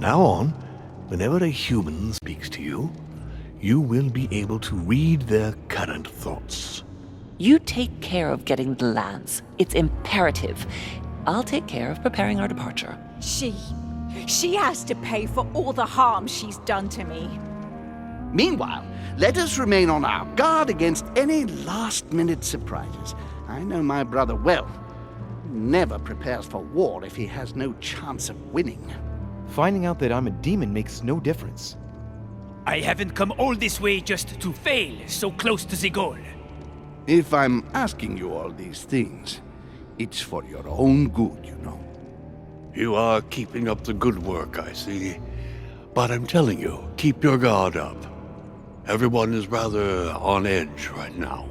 now on, whenever a human speaks to you, you will be able to read their current thoughts. You take care of getting the lands. It's imperative. I'll take care of preparing our departure. She has to pay for all the harm she's done to me. Meanwhile, let us remain on our guard against any last-minute surprises. I know my brother well. He never prepares for war if he has no chance of winning. Finding out that I'm a demon makes no difference. I haven't come all this way just to fail so close to the goal. If I'm asking you all these things, it's for your own good, you know. You are keeping up the good work, I see. But I'm telling you, keep your guard up. Everyone is rather on edge right now.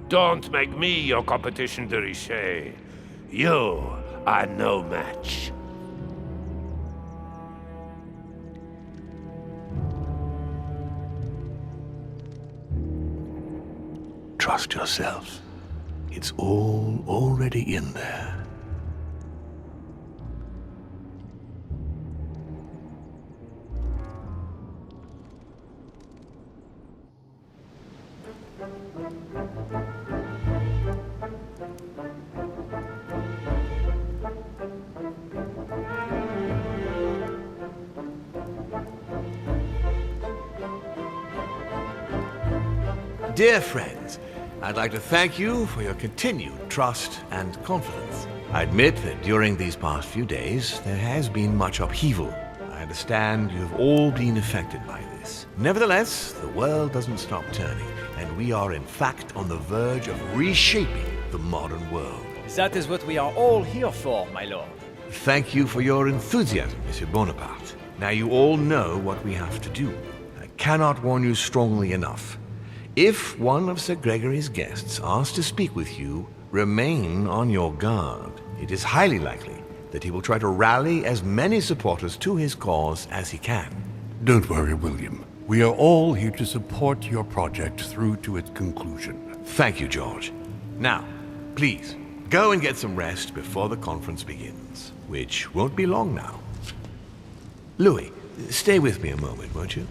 Don't make me your competition, de Richet. You are no match. Trust yourself. It's all already in there. Dear friends, I'd like to thank you for your continued trust and confidence. I admit that during these past few days, there has been much upheaval. I understand you've all been affected by this. Nevertheless, the world doesn't stop turning, and we are in fact on the verge of reshaping the modern world. That is what we are all here for, my lord. Thank you for your enthusiasm, Monsieur Bonaparte. Now you all know what we have to do. I cannot warn you strongly enough. If one of Sir Gregory's guests asks to speak with you, remain on your guard. It is highly likely that he will try to rally as many supporters to his cause as he can. Don't worry, William. We are all here to support your project through to its conclusion. Thank you, George. Now, please, go and get some rest before the conference begins, which won't be long now. Louis, stay with me a moment, won't you?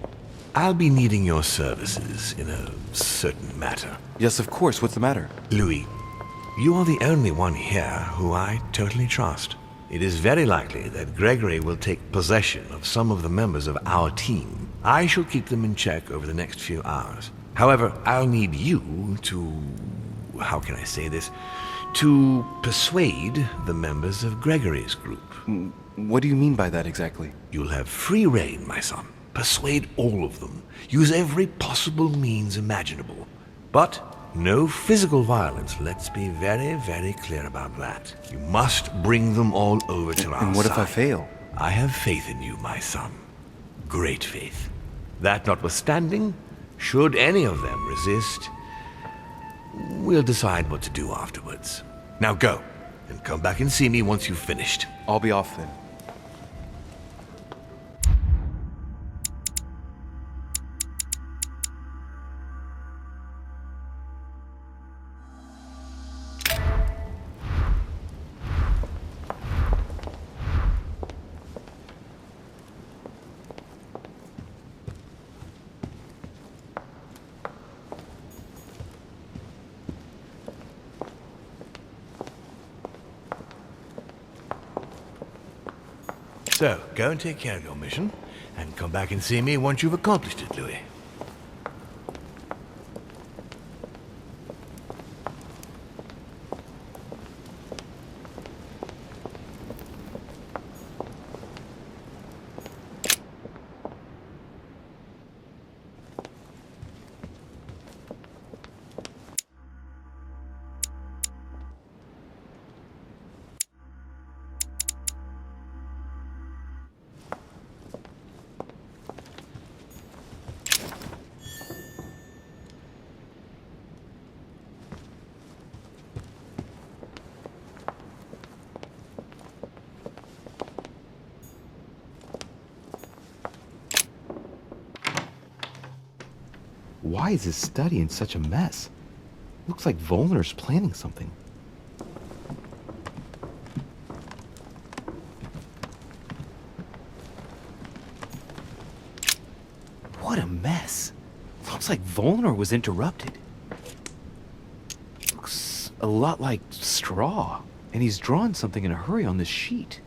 I'll be needing your services in a certain matter. Yes, of course. What's the matter? Louis, you are the only one here who I totally trust. It is very likely that Gregory will take possession of some of the members of our team. I shall keep them in check over the next few hours. However, I'll need you to... how can I say this? To persuade the members of Gregory's group. What do you mean by that exactly? You'll have free rein, my son. Persuade all of them. Use every possible means imaginable. But no physical violence. Let's be very, very clear about that. You must bring them all over to our side. And what if I fail? I have faith in you, my son. Great faith. That notwithstanding, should any of them resist, we'll decide what to do afterwards. Now go, and come back and see me once you've finished. I'll be off then. So, go and take care of your mission, and come back and see me once you've accomplished it, Louis. Why is this study in such a mess? Looks like Volner's planning something. What a mess. Looks like Volnor was interrupted. Looks a lot like straw. And he's drawn something in a hurry on this sheet.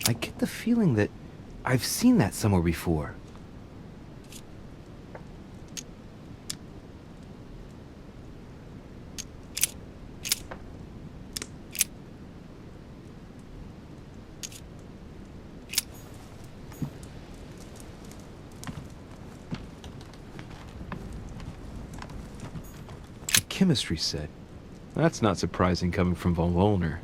I get the feeling that I've seen that somewhere before. Chemistry set. That's not surprising coming from von Volner.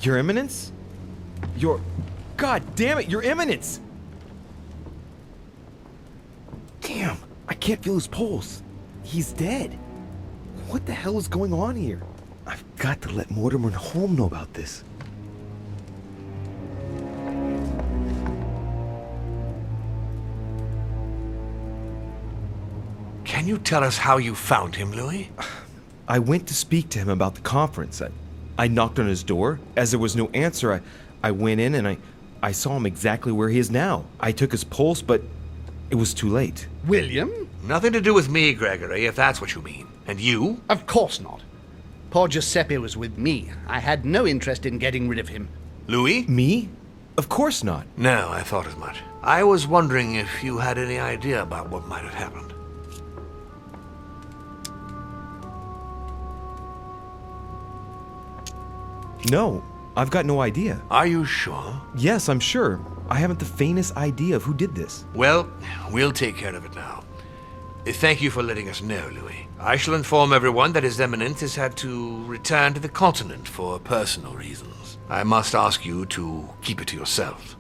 Your Eminence? God damn it, Your Eminence! Damn, I can't feel his pulse. He's dead. What the hell is going on here? I've got to let Mortimer and Holm know about this. Can you tell us how you found him, Louis? I went to speak to him about the conference. I knocked on his door. As there was no answer, I went in and I saw him exactly where he is now. I took his pulse, but it was too late. William? Nothing to do with me, Gregory, if that's what you mean. And you? Of course not. Poor Giuseppe was with me. I had no interest in getting rid of him. Louis? Me? Of course not. No, I thought as much. I was wondering if you had any idea about what might have happened. No, I've got no idea. Are you sure? Yes, I'm sure. I haven't the faintest idea of who did this. Well, we'll take care of it now. Thank you for letting us know, Louis. I shall inform everyone that His Eminence has had to return to the continent for personal reasons. I must ask you to keep it to yourself.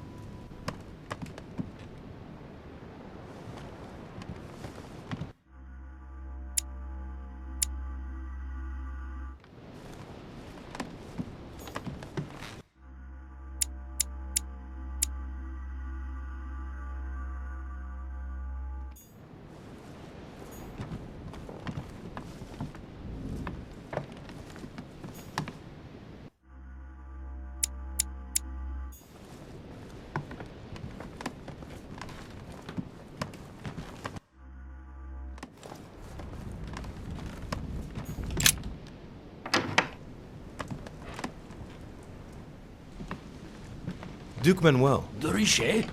Duke Manuel. De Richet?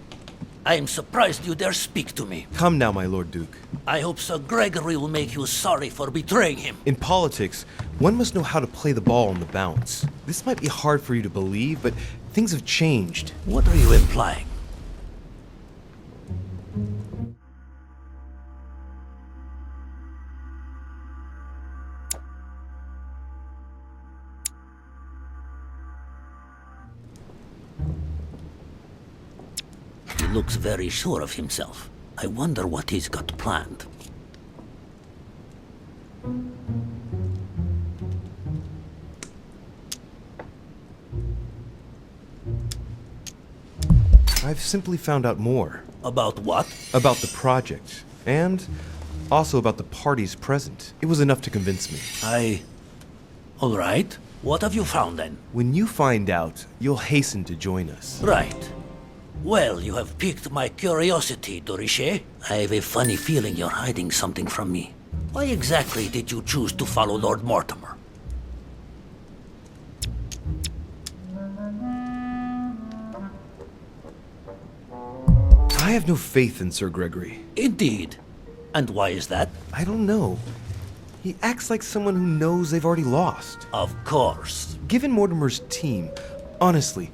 I am surprised you dare speak to me. Come now, my Lord Duke. I hope Sir Gregory will make you sorry for betraying him. In politics, one must know how to play the ball on the bounce. This might be hard for you to believe, but things have changed. What are you implying? He looks very sure of himself. I wonder what he's got planned. I've simply found out more. About what? About the project, and also about the parties present. It was enough to convince me. All right. What have you found then? When you find out, you'll hasten to join us. Right. Well, you have piqued my curiosity, Dorichet. I have a funny feeling you're hiding something from me. Why exactly did you choose to follow Lord Mortimer? I have no faith in Sir Gregory. Indeed. And why is that? I don't know. He acts like someone who knows they've already lost. Of course. Given Mortimer's team, honestly,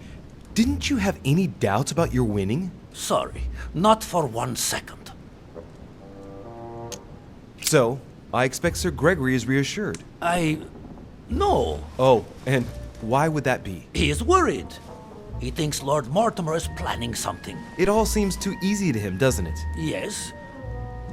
didn't you have any doubts about your winning? Sorry, not for 1 second. So, I expect Sir Gregory is reassured. No. Oh, and why would that be? He is worried. He thinks Lord Mortimer is planning something. It all seems too easy to him, doesn't it? Yes,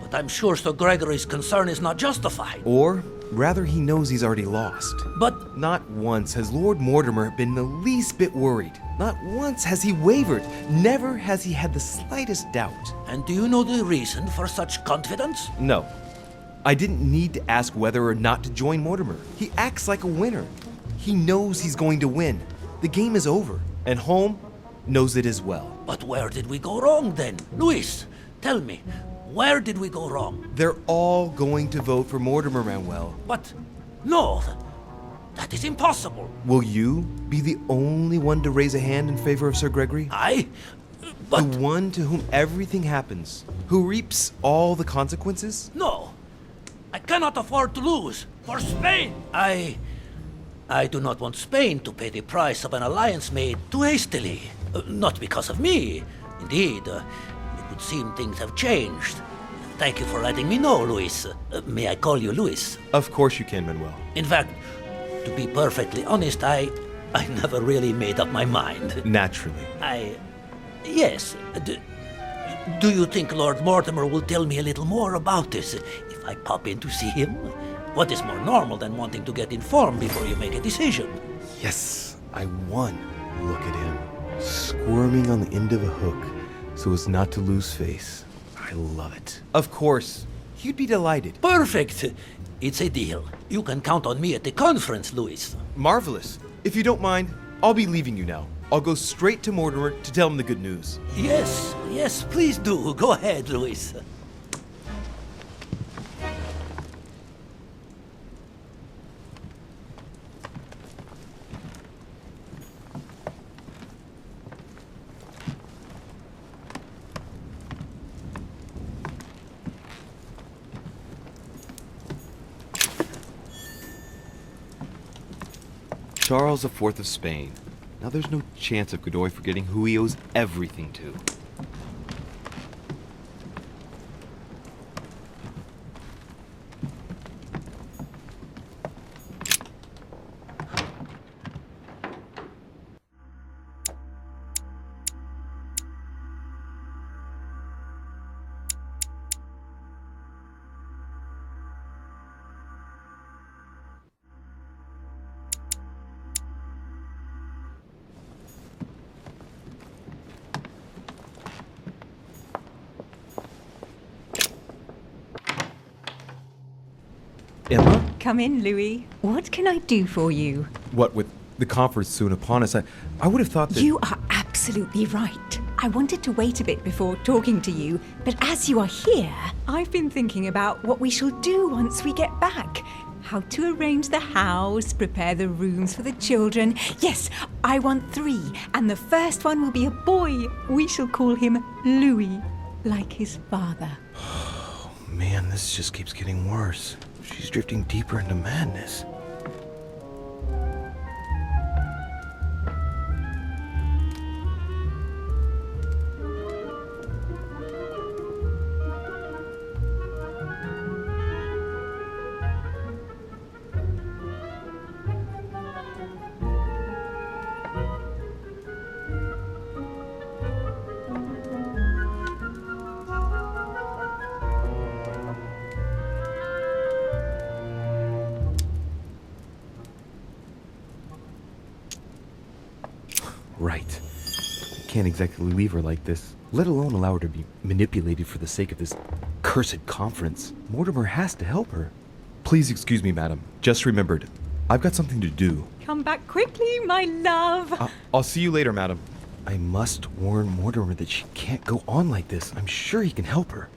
but I'm sure Sir Gregory's concern is not justified. Or, rather, he knows he's already lost. But Not once has Lord Mortimer been the least bit worried. Not once has he wavered. Never has he had the slightest doubt. And do you know the reason for such confidence? No. I didn't need to ask whether or not to join Mortimer. He acts like a winner. He knows he's going to win. The game is over, and Holm knows it as well. But where did we go wrong then? Luis, tell me, where did we go wrong? They're all going to vote for Mortimer, Manuel. But no, that is impossible. Will you be the only one to raise a hand in favor of Sir Gregory? But the one to whom everything happens, who reaps all the consequences? no, I cannot afford to lose. For Spain! I do not want Spain to pay the price of an alliance made too hastily. Not because of me. Indeed, it would seem things have changed. Thank you for letting me know, Luis. May I call you Luis? Of course you can, Manuel. In fact, to be perfectly honest, I never really made up my mind. Naturally. Yes. Do you think Lord Mortimer will tell me a little more about this if I pop in to see him? What is more normal than wanting to get informed before you make a decision? Yes, I won. Look at him, squirming on the end of a hook so as not to lose face. I love it. Of course, he'd be delighted. Perfect. It's a deal. You can count on me at the conference, Luis. Marvelous. If you don't mind, I'll be leaving you now. I'll go straight to Mortimer to tell him the good news. Yes, please do. Go ahead, Luis. Charles IV of Spain. Now there's no chance of Godoy forgetting who he owes everything to. Emma? Come in, Louis. What can I do for you? What, with the conference soon upon us, I would have thought that... You are absolutely right. I wanted to wait a bit before talking to you, but as you are here, I've been thinking about what we shall do once we get back. How to arrange the house, prepare the rooms for the children. Yes, I want 3, and the first one will be a boy. We shall call him Louis, like his father. Oh, man, this just keeps getting worse. She's drifting deeper into madness. Right. Can't exactly leave her like this, let alone allow her to be manipulated for the sake of this cursed conference. Mortimer has to help her. Please excuse me, madam. Just remembered. I've got something to do. Come back quickly, my love. I'll see you later, madam. I must warn Mortimer that she can't go on like this. I'm sure he can help her.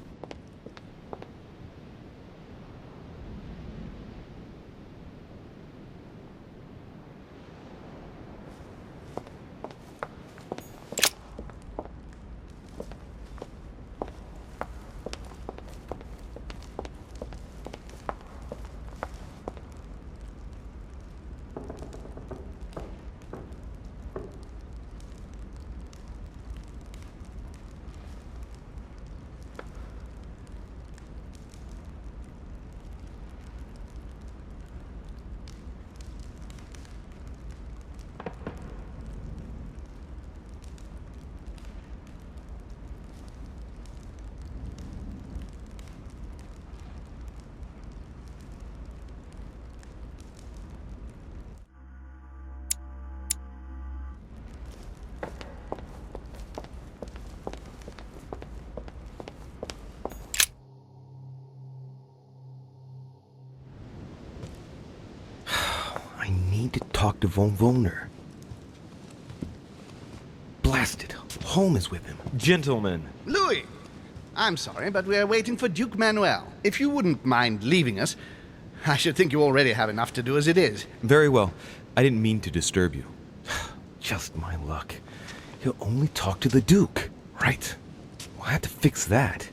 I need to talk to von Wollner. Blast it. Holm is with him. Gentlemen. Louis! I'm sorry, but we're waiting for Duke Manuel. If you wouldn't mind leaving us, I should think you already have enough to do as it is. Very well. I didn't mean to disturb you. Just my luck. He'll only talk to the Duke. Right. We'll have to fix that.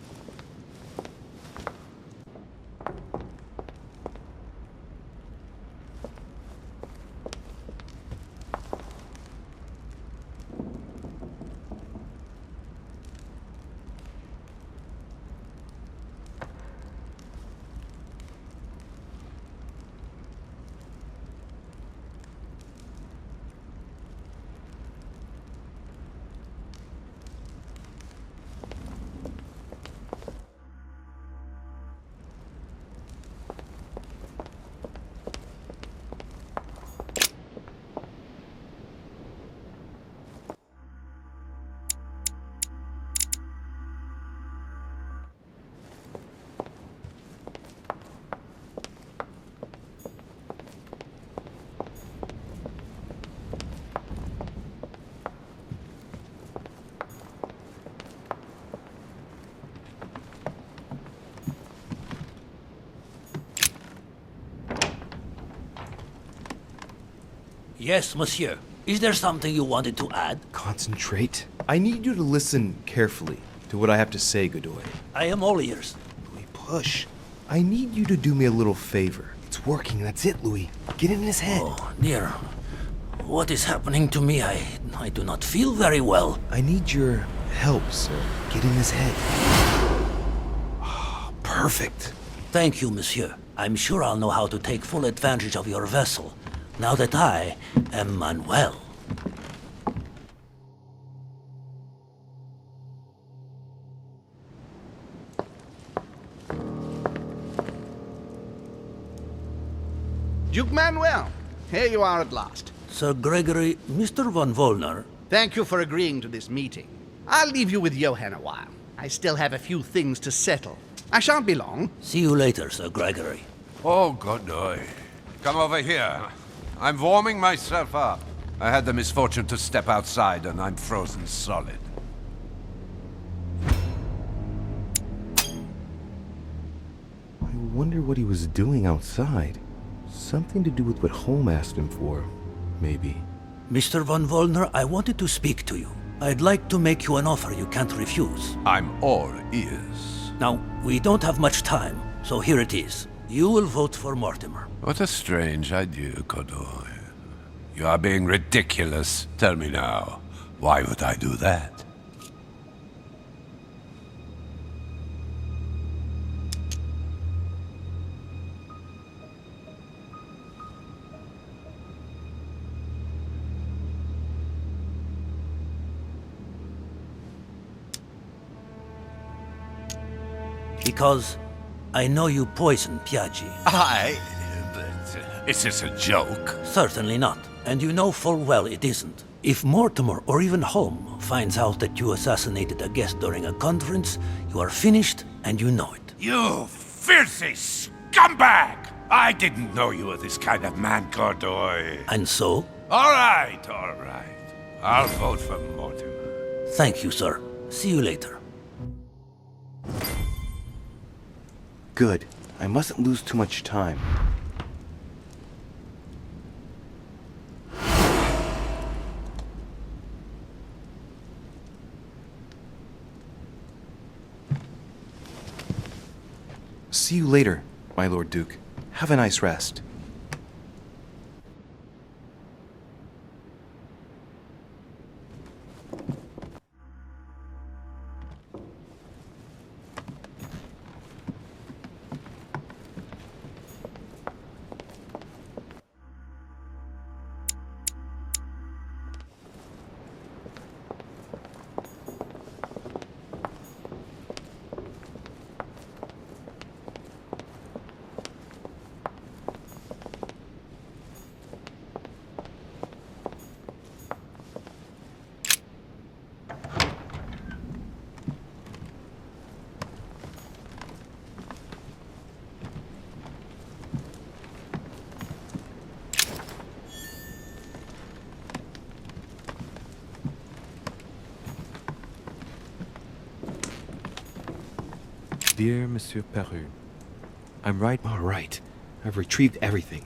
Yes, monsieur. Is there something you wanted to add? Concentrate. I need you to listen carefully to what I have to say, Godoy. I am all ears. Louis, push. I need you to do me a little favor. It's working, that's it, Louis. Get in his head. Oh, dear. What is happening to me? I do not feel very well. I need your help, sir. Get in his head. Oh, perfect. Thank you, monsieur. I'm sure I'll know how to take full advantage of your vessel, now that I am Manuel. Duke Manuel, here you are at last. Sir Gregory, Mr. von Wollner. Thank you for agreeing to this meeting. I'll leave you with Johann a while. I still have a few things to settle. I shan't be long. See you later, Sir Gregory. Oh, Godoy. Come over here. I'm warming myself up. I had the misfortune to step outside and I'm frozen solid. I wonder what he was doing outside. Something to do with what Holm asked him for, maybe. Mr. von Wollner, I wanted to speak to you. I'd like to make you an offer you can't refuse. I'm all ears. Now, we don't have much time, so here it is. You will vote for Mortimer. What a strange idea, Godoy. You are being ridiculous. Tell me now, why would I do that? Because I know you poisoned Piaggi. Is this a joke? Certainly not. And you know full well it isn't. If Mortimer or even Holm finds out that you assassinated a guest during a conference, you are finished and you know it. You filthy scumbag! I didn't know you were this kind of man, Godoy. And so? All right, all right. I'll vote for Mortimer. Thank you, sir. See you later. Good. I mustn't lose too much time. See you later, my Lord Duke. Have a nice rest. Dear Monsieur Peru, I'm right. All right. I've retrieved everything.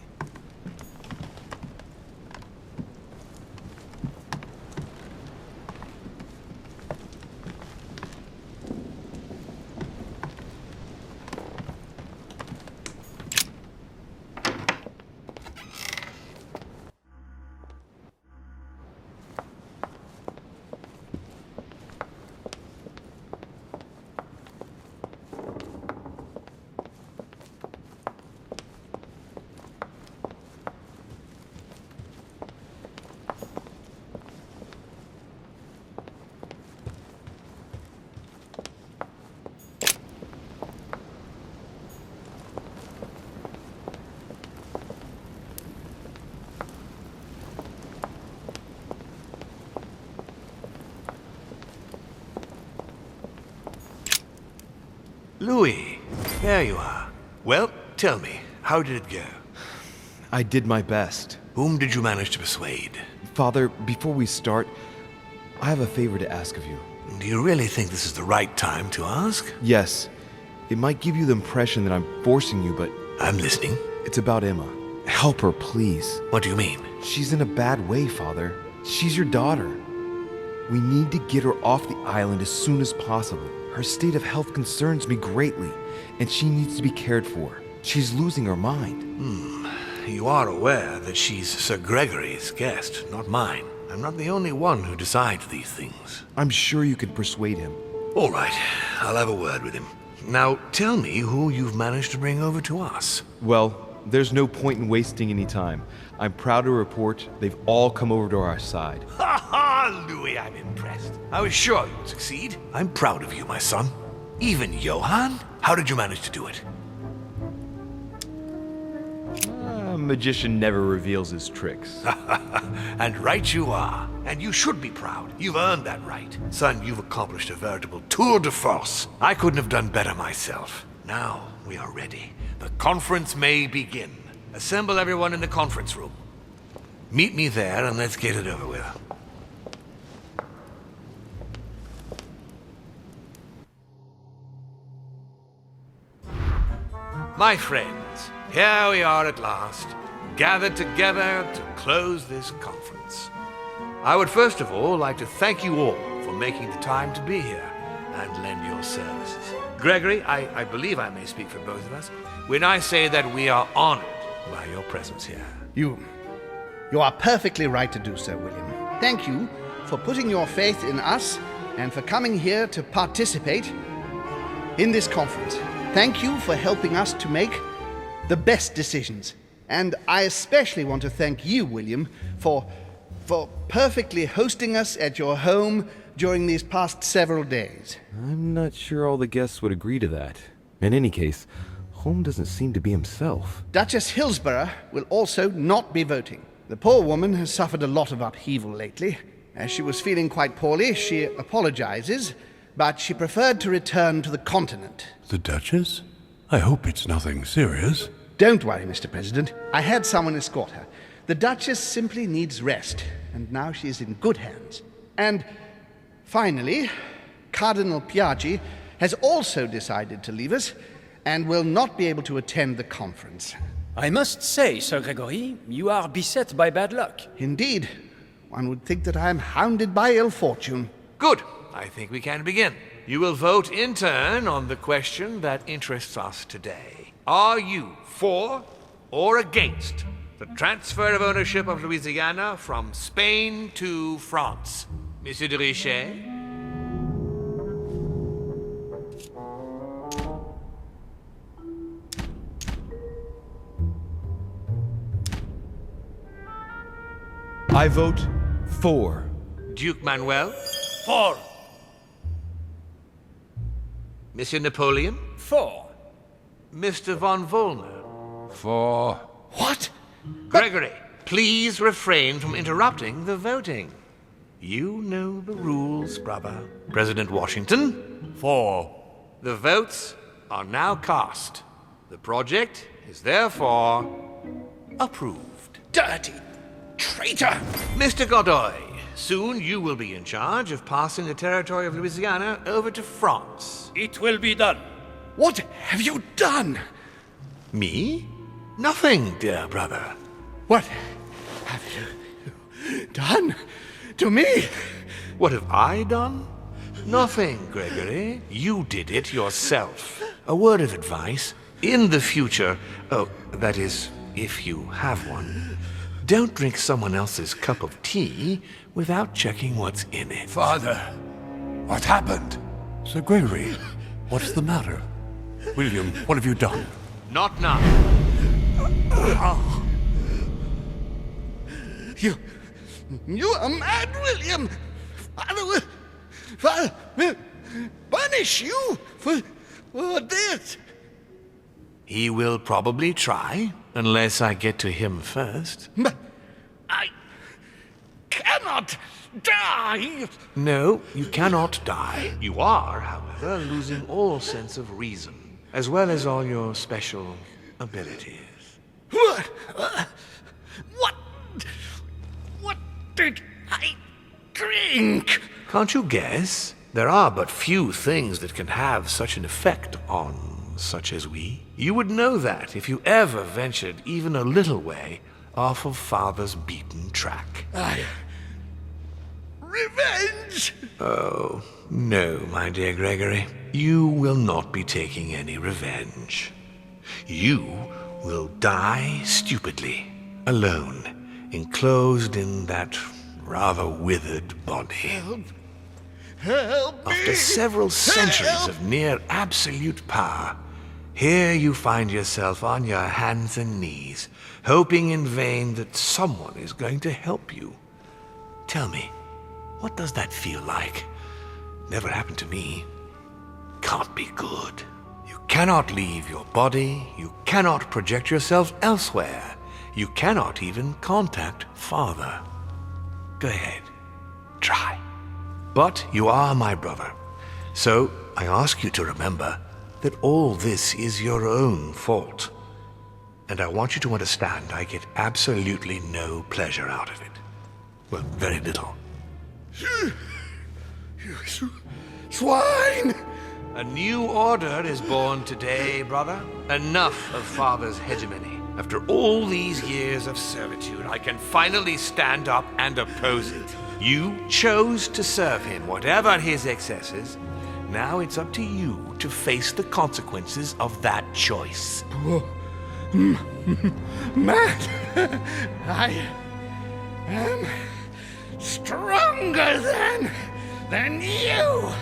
Louis, there you are. Well, tell me, how did it go? I did my best. Whom did you manage to persuade? Father, before we start, I have a favor to ask of you. Do you really think this is the right time to ask? Yes. It might give you the impression that I'm forcing you, but... I'm listening. It's about Emma. Help her, please. What do you mean? She's in a bad way, Father. She's your daughter. We need to get her off the island as soon as possible. Her state of health concerns me greatly, and she needs to be cared for. She's losing her mind. You are aware that she's Sir Gregory's guest, not mine. I'm not the only one who decides these things. I'm sure you could persuade him. All right, I'll have a word with him. Now, tell me who you've managed to bring over to us. Well, there's no point in wasting any time. I'm proud to report they've all come over to our side. Ha ha, Louis, I'm impressed. I was sure you'd succeed. I'm proud of you, my son. Even Johann? How did you manage to do it? A magician never reveals his tricks. And right you are. And you should be proud. You've earned that right. Son, you've accomplished a veritable tour de force. I couldn't have done better myself. Now we are ready. The conference may begin. Assemble everyone in the conference room. Meet me there and let's get it over with. My friends, here we are at last, gathered together to close this conference. I would first of all like to thank you all for making the time to be here and lend your services. Gregory, I believe I may speak for both of us when I say that we are honored by your presence here. You are perfectly right to do so, William. Thank you for putting your faith in us and for coming here to participate in this conference. Thank you for helping us to make the best decisions. And I especially want to thank you, William, for perfectly hosting us at your home during these past several days. I'm not sure all the guests would agree to that. In any case, Holm doesn't seem to be himself. Duchess Hillsborough will also not be voting. The poor woman has suffered a lot of upheaval lately. As she was feeling quite poorly, she apologizes, but she preferred to return to the continent. The Duchess? I hope it's nothing serious. Don't worry, Mr. President. I had someone escort her. The Duchess simply needs rest, and now she is in good hands. And finally, Cardinal Piaggi has also decided to leave us and will not be able to attend the conference. I must say, Sir Gregory, you are beset by bad luck. Indeed. One would think that I am hounded by ill fortune. Good. I think we can begin. You will vote in turn on the question that interests us today. Are you for or against the transfer of ownership of Louisiana from Spain to France? Monsieur de Richet? I vote for. Duke Manuel? For. Monsieur Napoleon? For. Mr. von Volner? For. What? Gregory, please refrain from interrupting the voting. You know the rules, brother. President Washington? For. The votes are now cast. The project is therefore approved. Dirty traitor! Mr. Godoy, soon you will be in charge of passing the territory of Louisiana over to France. It will be done. What have you done? Me? Nothing, dear brother. What have you done to me? What have I done? Nothing, Gregory. You did it yourself. A word of advice. In the future, that is, if you have one, don't drink someone else's cup of tea without checking what's in it. Father, what happened? Sir Gregory, what's the matter? William, what have you done? Not now. You are mad, William! Father will punish you for this! He will probably try, unless I get to him first. But I cannot die! No, you cannot die. You are, however, losing all sense of reason, as well as all your special abilities. What did I drink? Can't you guess? There are but few things that can have such an effect on such as we. You would know that if you ever ventured even a little way off of Father's beaten track. Revenge! Oh, no, my dear Gregory. You will not be taking any revenge. You will die stupidly, alone, enclosed in that rather withered body. Help me! After several centuries of near absolute power, here you find yourself on your hands and knees, hoping in vain that someone is going to help you. Tell me, what does that feel like? Never happened to me. Can't be good. You cannot leave your body, you cannot project yourself elsewhere, you cannot even contact Father. Go ahead, try. But you are my brother, so I ask you to remember that all this is your own fault. And I want you to understand I get absolutely no pleasure out of it. Well, very little. You swine! A new order is born today, brother. Enough of Father's hegemony. After all these years of servitude, I can finally stand up and oppose it. You chose to serve him, whatever his excesses. Now it's up to you to face the consequences of that choice. Matt, I am stronger than you!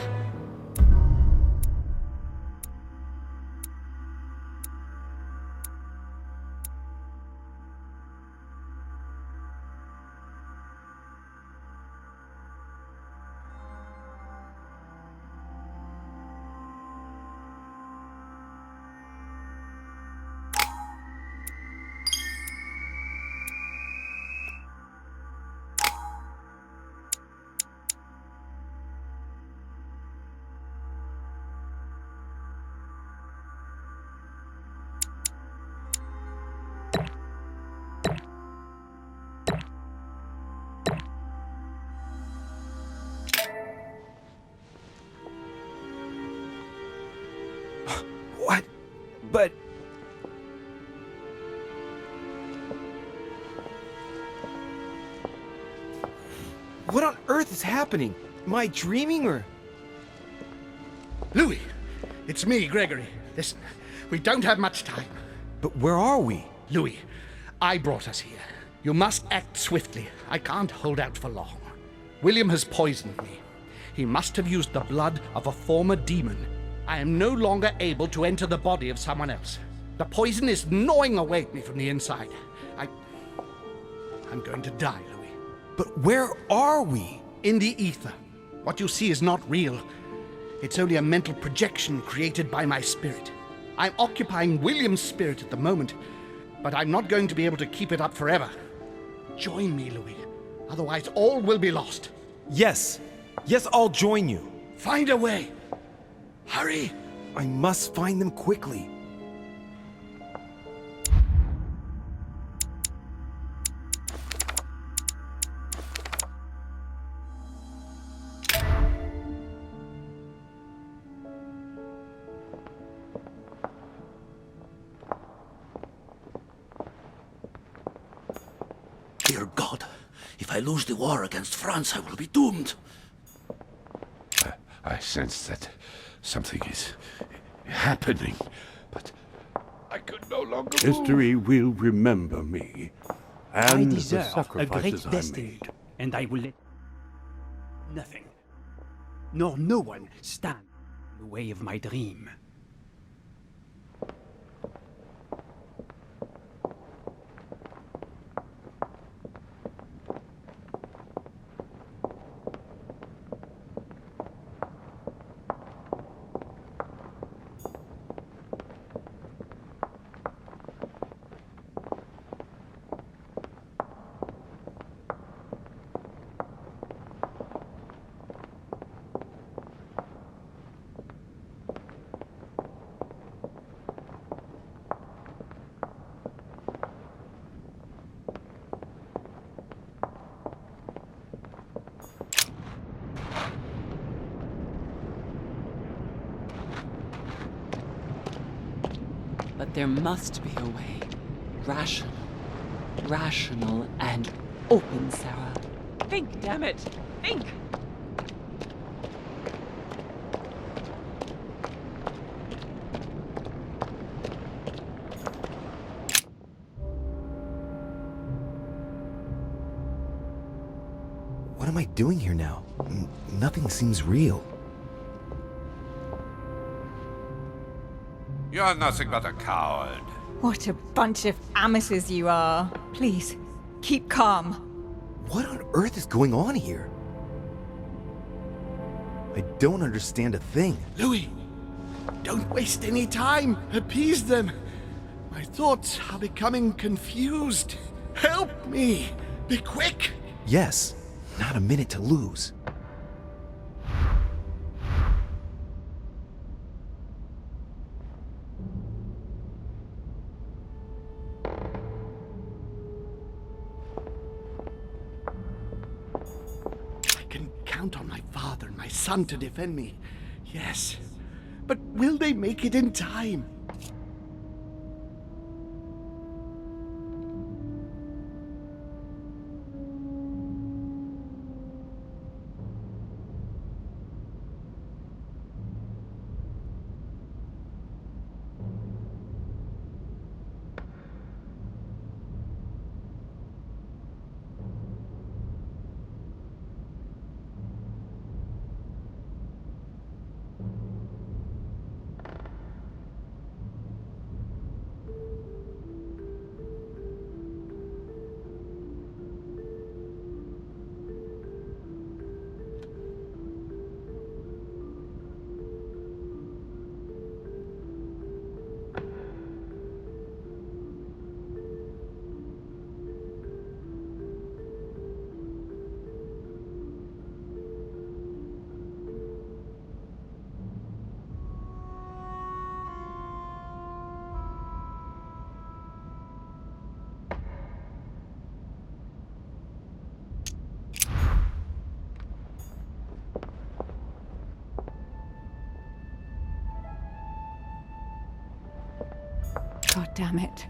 What on earth is happening? Am I dreaming or... Louis, it's me, Gregory. Listen, we don't have much time. But where are we? Louis, I brought us here. You must act swiftly. I can't hold out for long. William has poisoned me. He must have used the blood of a former demon. I am no longer able to enter the body of someone else. The poison is gnawing away at me from the inside. I'm going to die, Louis. But where are we? In the ether. What you see is not real. It's only a mental projection created by my spirit. I'm occupying William's spirit at the moment, but I'm not going to be able to keep it up forever. Join me, Louis. Otherwise, all will be lost. Yes. Yes, I'll join you. Find a way. Hurry. I must find them quickly. Dear God, if I lose the war against France, I will be doomed. I sense that something is happening, but I could no longer move. History will remember me I and the deserve a sacrifices great I destiny, made. and I will let nothing, nor no one stand in the way of my dream. But there must be a way. Rational and open, Sarah. Think, damn it! Think! What am I doing here now? Nothing seems real. You're nothing but a coward. What a bunch of amateurs you are. Please, keep calm. What on earth is going on here? I don't understand a thing. Louis, don't waste any time. Appease them. My thoughts are becoming confused. Help me. Be quick. Yes, not a minute to lose. Count on my father and my son to defend me. Yes. But will they make it in time? God damn it.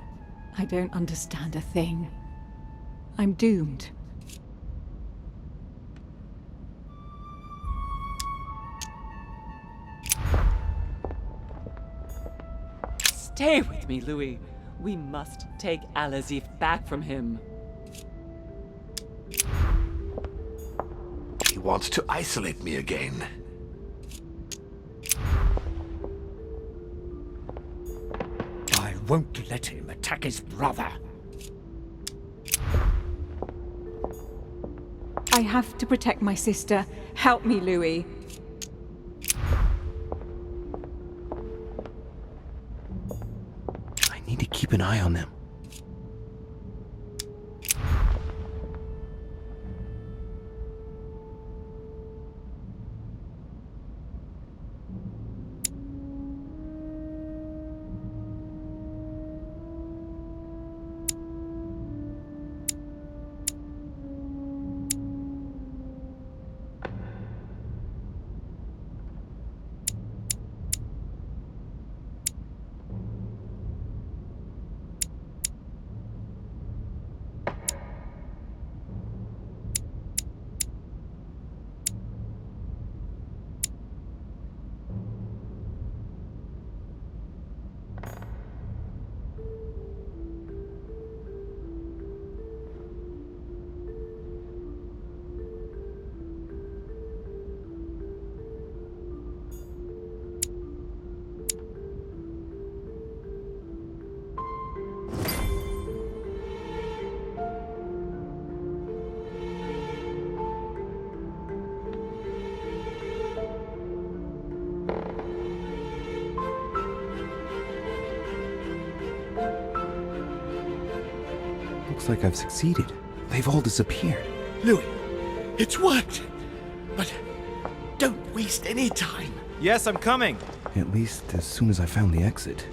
I don't understand a thing. I'm doomed. Stay with me, Louis. We must take Al-Azif back from him. He wants to isolate me again. I won't let him attack his brother. I have to protect my sister. Help me, Louis. I need to keep an eye on them. Looks like I've succeeded. They've all disappeared. Louis, it's worked. But don't waste any time. Yes, I'm coming. At least as soon as I found the exit.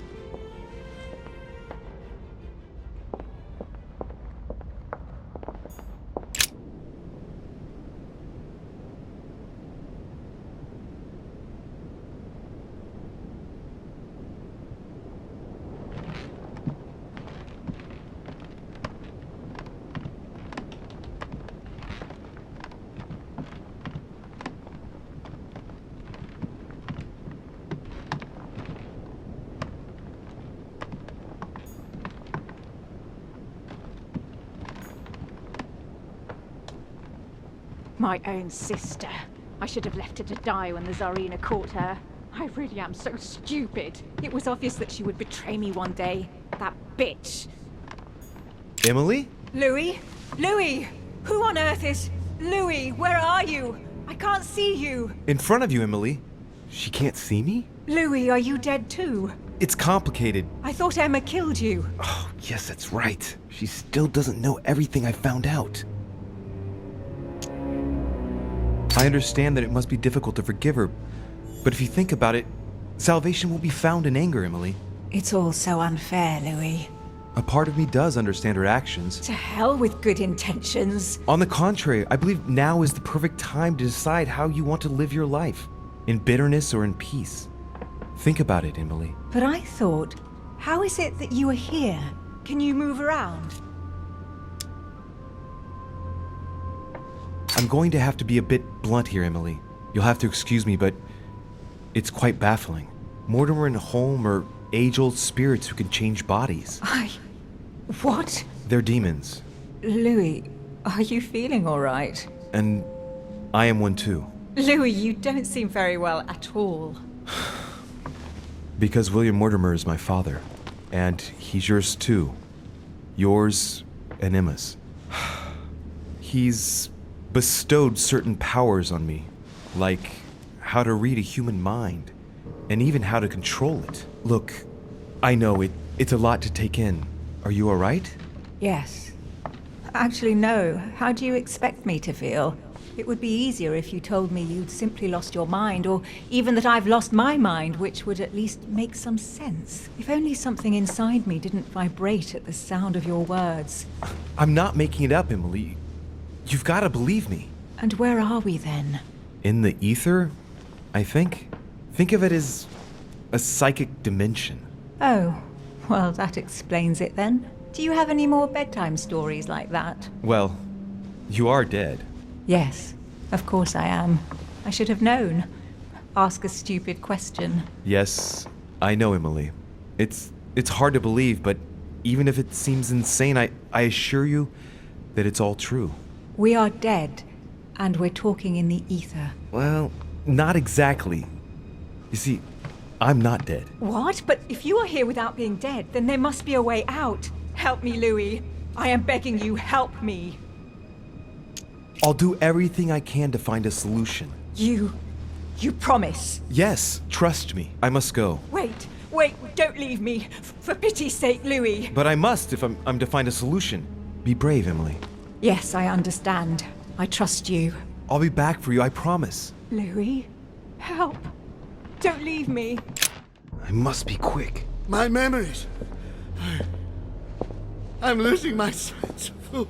My own sister. I should have left her to die when the Tsarina caught her. I really am so stupid. It was obvious that she would betray me one day. That bitch. Emily? Louis? Louis! Who on earth is... Louis, where are you? I can't see you. In front of you, Emily. She can't see me? Louis, are you dead too? It's complicated. I thought Emma killed you. Oh, yes, that's right. She still doesn't know everything I found out. I understand that it must be difficult to forgive her, but if you think about it, salvation will be found in anger, Emily. It's all so unfair, Louis. A part of me does understand her actions. To hell with good intentions. On the contrary, I believe now is the perfect time to decide how you want to live your life, in bitterness or in peace. Think about it, Emily. But I thought, how is it that you are here? Can you move around? I'm going to have to be a bit blunt here, Emily. You'll have to excuse me, but it's quite baffling. Mortimer and Holm are age-old spirits who can change bodies. What? They're demons. Louis, are you feeling all right? And I am one too. Louis, you don't seem very well at all. Because William Mortimer is my father. And he's yours too. Yours and Emma's. He's bestowed certain powers on me, like how to read a human mind, and even how to control it. Look, I know it's a lot to take in. Are you all right? Yes. Actually, no. How do you expect me to feel? It would be easier if you told me you'd simply lost your mind, or even that I've lost my mind, which would at least make some sense. If only something inside me didn't vibrate at the sound of your words. I'm not making it up, Emily. You've got to believe me. And where are we then? In the ether, I think. Think of it as a psychic dimension. Oh, well, that explains it then. Do you have any more bedtime stories like that? Well, you are dead. Yes, of course I am. I should have known. Ask a stupid question. Yes, I know, Emily. It's It's hard to believe, but even if it seems insane, I assure you that it's all true. We are dead, and we're talking in the ether. Well, not exactly. You see, I'm not dead. What? But if you are here without being dead, then there must be a way out. Help me, Louis. I am begging you, help me. I'll do everything I can to find a solution. You promise? Yes, trust me. I must go. Wait, don't leave me. For pity's sake, Louis. But I must if I'm to find a solution. Be brave, Emily. Yes, I understand. I trust you. I'll be back for you, I promise. Louis, help. Don't leave me. I must be quick. My memories. I'm losing my sense of...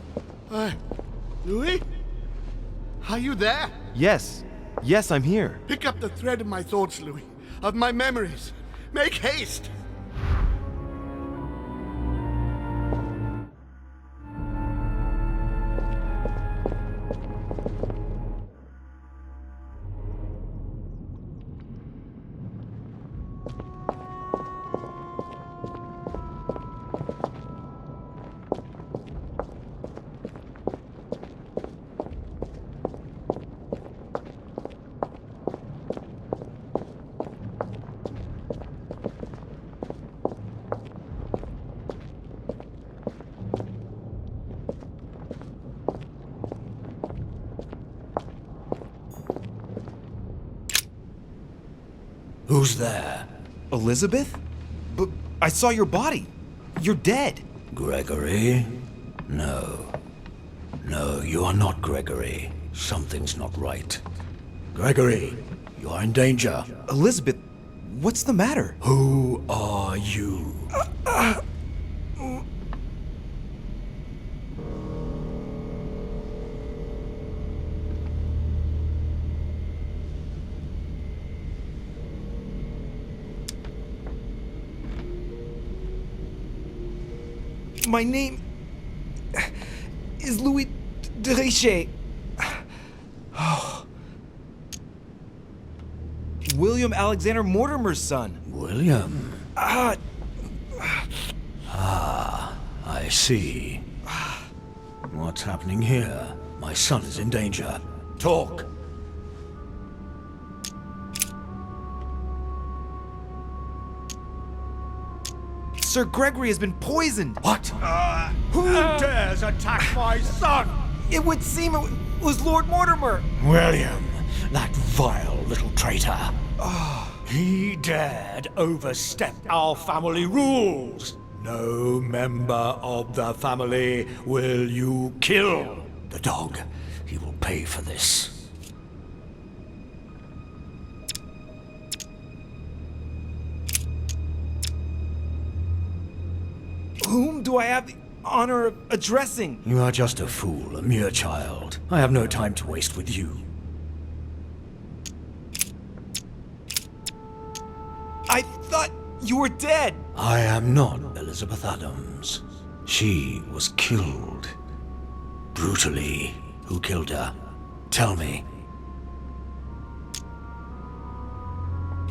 Louis? Are you there? Yes, I'm here. Pick up the thread of my thoughts, Louis. Of my memories. Make haste! Who's there? Elizabeth? But I saw your body. You're dead. Gregory? No. No, you are not Gregory. Something's not right. Gregory, you are in danger. Elizabeth, what's the matter? Who are you? My name is Louis de Richet. William Alexander Mortimer's son. William? I see. What's happening here? My son is in danger. Talk. Sir Gregory has been poisoned. What? Who dares attack my son? It would seem it was Lord Mortimer. William, that vile little traitor. He dared overstep our family rules. No member of the family will you kill. The dog, he will pay for this. Whom do I have the honor of addressing? You are just a fool, a mere child. I have no time to waste with you. I thought you were dead. I am not Elizabeth Adams. She was killed. Brutally. Who killed her? Tell me.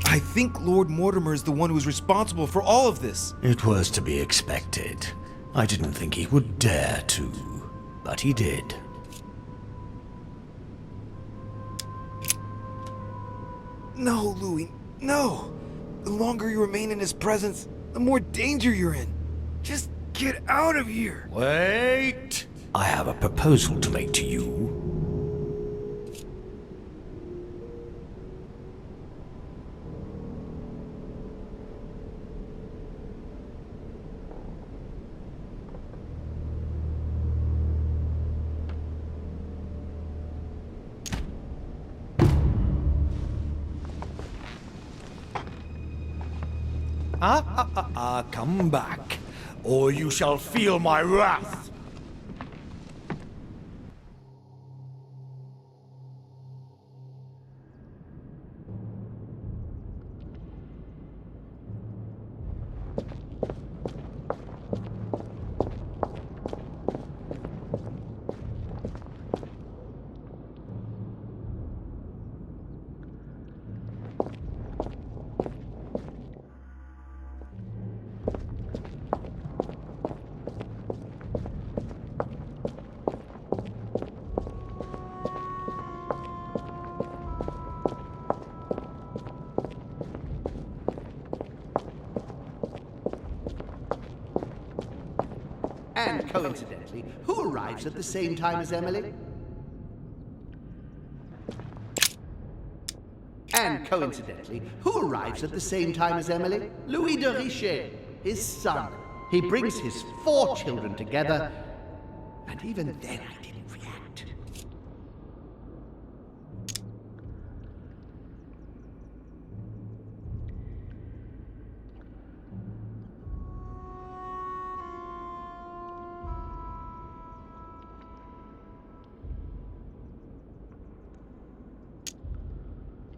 I think Lord Mortimer is the one who is responsible for all of this. It was to be expected. I didn't think he would dare to, but he did. No, Louis, no. The longer you remain in his presence, the more danger you're in. Just get out of here. Wait! I have a proposal to make to you. Come back, or you shall feel my wrath. And coincidentally, who arrives at the same time as Emily? And coincidentally, who arrives at the same time as Emily? Louis de Richet, his son. He brings his 4 children together, and even then I didn't react.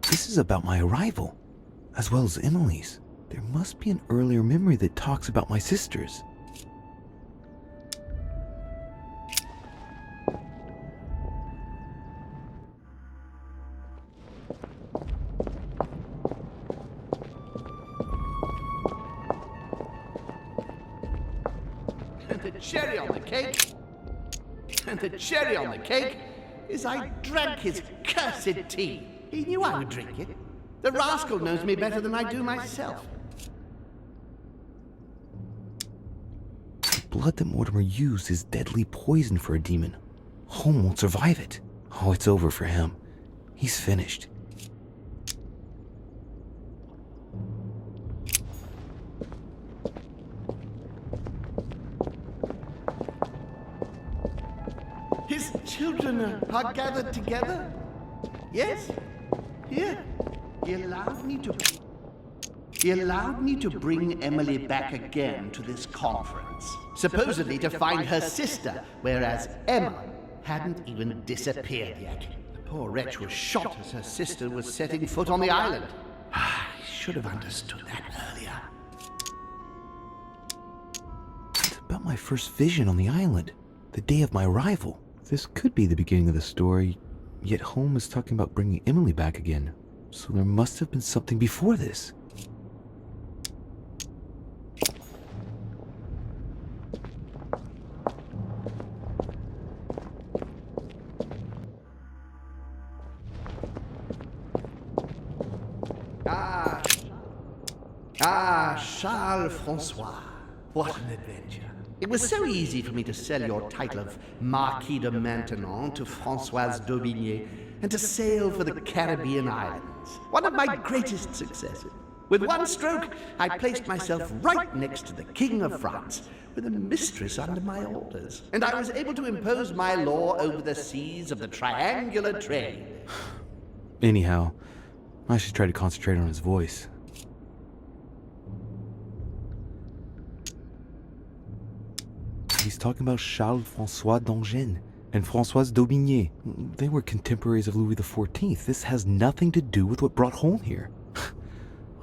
This is about my arrival, as well as Emily's. There must be an earlier memory that talks about my sisters. And the cherry on the cake, is I drank his cursed tea. He knew I would drink it. The rascal knows me better than I do myself. The blood that Mortimer used is deadly poison for a demon. Home won't survive it. Oh, it's over for him. He's finished. His children are gathered together? Yes? Here. He allowed me to bring Emily back again to this conference, supposedly to find her sister, whereas Emma hadn't even disappeared yet. The poor wretch was shot as her sister was setting foot on the island. I should have understood that earlier. It's about my first vision on the island, the day of my arrival. This could be the beginning of the story, yet Holmes is talking about bringing Emily back again. So there must have been something before this. Charles Francois. What an adventure. It was so easy for me to sell your title of Marquis de Maintenon to Françoise d'Aubigné and to sail for the Caribbean islands. One of my greatest successes. With one stroke, I placed myself right next to the King of France, with a mistress under my orders. And I was able to impose my law over the seas of the triangular trade. Anyhow, I should try to concentrate on his voice. He's talking about Charles-François d'Angennes and Françoise d'Aubigné. They were contemporaries of Louis XIV. This has nothing to do with what brought home here.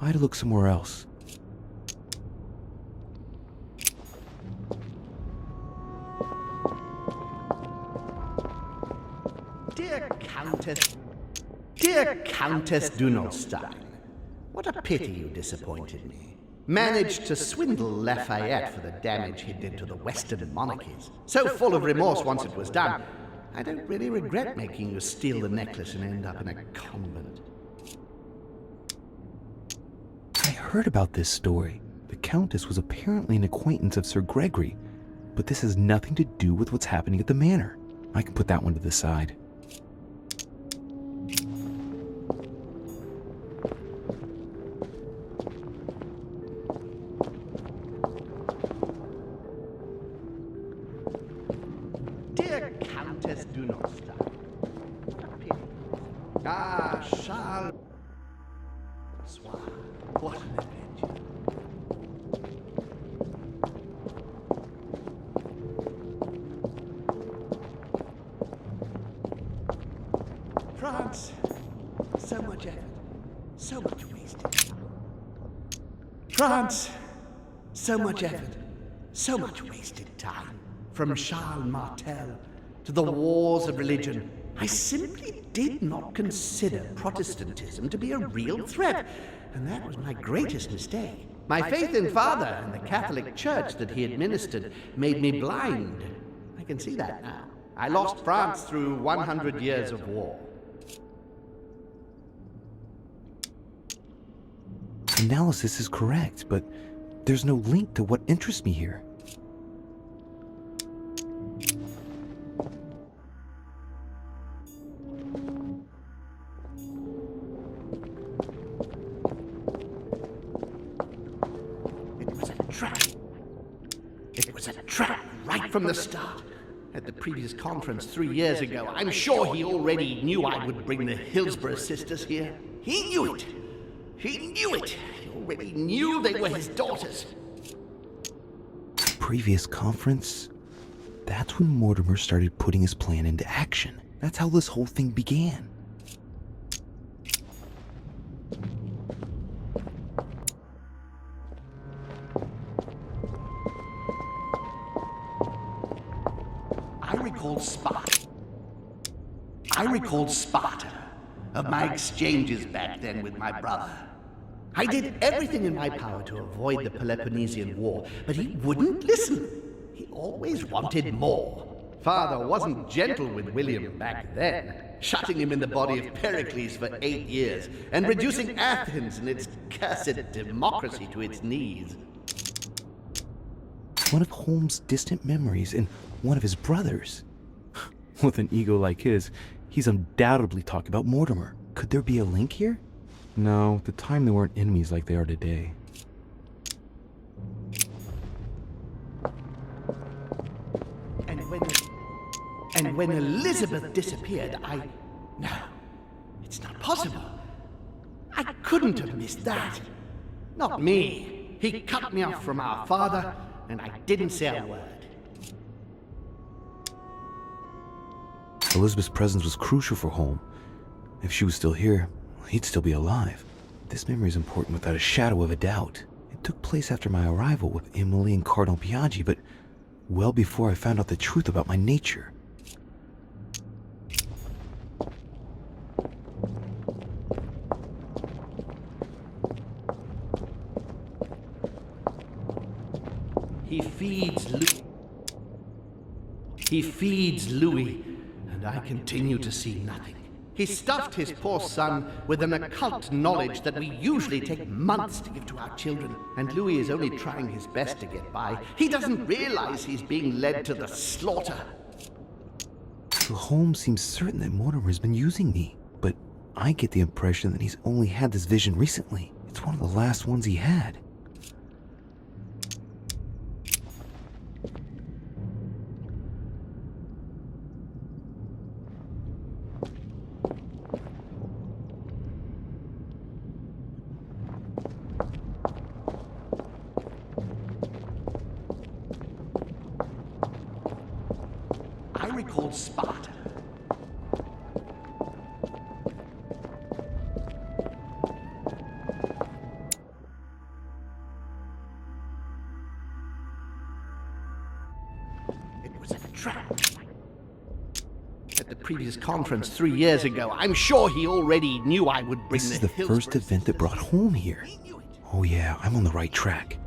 I had to look somewhere else. Dear Countess Dunolstein, what a pity you disappointed me. Managed to swindle Lafayette for the damage he did to the Western monarchies. So full of remorse once it was done, I don't really regret making you steal the necklace and end up in a convent. I heard about this story. The Countess was apparently an acquaintance of Sir Gregory, but this has nothing to do with what's happening at the manor. I can put that one to the side. Dear Countess Dunolstein, what a pity. Charles. What an adventure. France, so much effort, so much wasted time. France, so much effort, so much wasted time. From Charles Martel to the wars of religion, I simply did not consider Protestantism to be a real threat, and that was my greatest mistake. My faith in Father and the Catholic Church that he administered made me blind. I can see that now. I lost France through 100 years of war. Analysis is correct, but there's no link to what interests me here. trap right from the start. At the previous conference 3 years ago, I'm sure he already knew I would bring the Hillsborough sisters here. He knew it. He knew it. He already knew they were his daughters. Previous conference? That's when Mortimer started putting his plan into action. That's how this whole thing began. I recalled Sparta of my exchanges back then with my brother. I did everything in my power to avoid the Peloponnesian War, but he wouldn't listen. He always wanted more. Father wasn't gentle with William back then, shutting him in the body of Pericles for 8 years and reducing Athens and its cursed democracy to its knees. One of Holmes' distant memories and one of his brothers. With an ego like his, he's undoubtedly talking about Mortimer. Could there be a link here? No, at the time they weren't enemies like they are today. And when Elizabeth disappeared, No, it's not possible. I couldn't have missed that. Not me. He cut me off from our father, and I didn't say a word. Elizabeth's presence was crucial for Holmes. If she was still here, he'd still be alive. This memory is important without a shadow of a doubt. It took place after my arrival with Emily and Cardinal Biaggi, but well before I found out the truth about my nature. He feeds Louis, and I continue to see nothing. He stuffed his poor son with an occult knowledge that we usually take months to give to our children, and Louis is only trying his best to get by. He doesn't realize he's being led to the slaughter. So Holmes seems certain that Mortimer has been using me, but I get the impression that he's only had this vision recently. It's one of the last ones he had. I recalled Sparta. It was a trap. At the previous conference 3 years ago, I'm sure he already knew I would bring This is the first event that brought Holmes here. Oh yeah, I'm on the right track.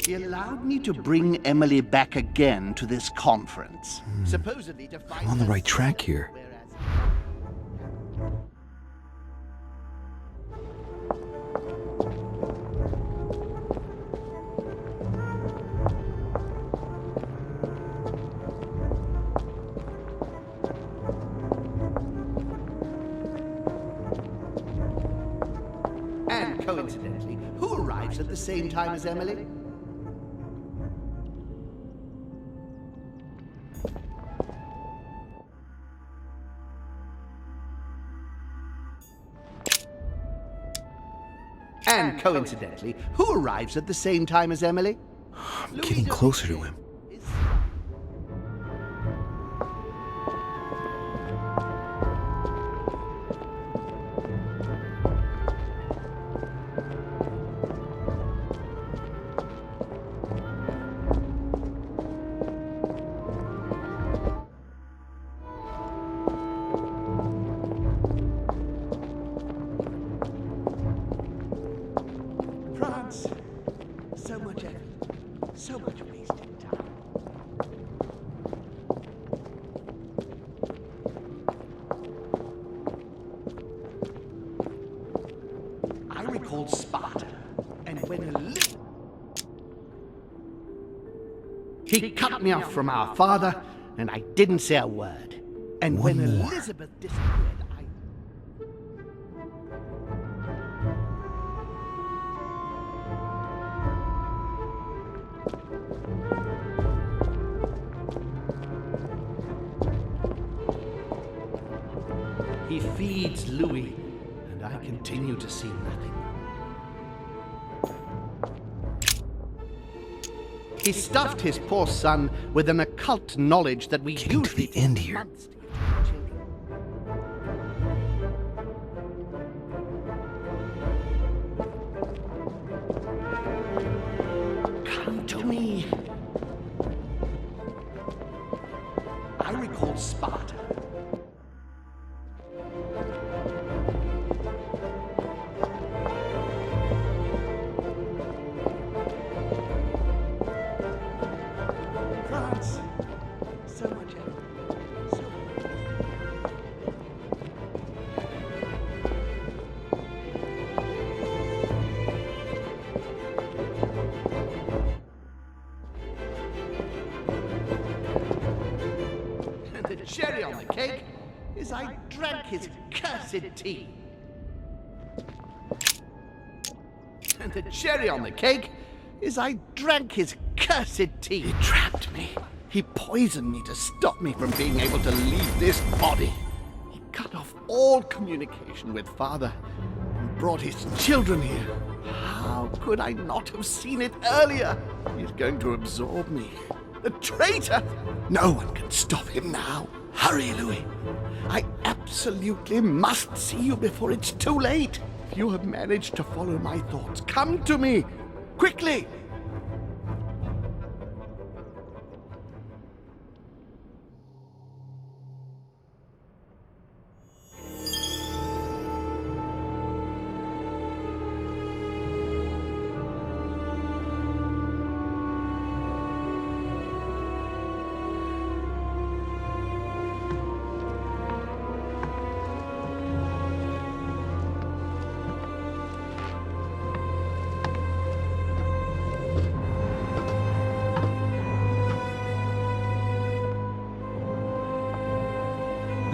He allowed me to bring Emily back again to this conference, supposedly to find. I'm on the right track here. And coincidentally, who arrives at the same time as Emily? And coincidentally, who arrives at the same time as Emily? I'm getting closer to him. So much effort, so much wasted time. He cut me off from our father, and I didn't say a word. And when Elizabeth disappeared, he feeds Louis, and I continue to see nothing. He stuffed his poor son with an occult knowledge that we Getting to usually the end take here. months to get our children. Come to me. I recall Sparta. France. So much effort. So And the cherry on the cake is I drank his cursed tea. And the cherry on the cake is I drank his cursed tea. He trapped me. He poisoned me to stop me from being able to leave this body. He cut off all communication with Father and brought his children here. How could I not have seen it earlier? He's going to absorb me. The traitor! No one can stop him now. Hurry, Louis. I absolutely must see you before it's too late. If you have managed to follow my thoughts, come to me. Quickly!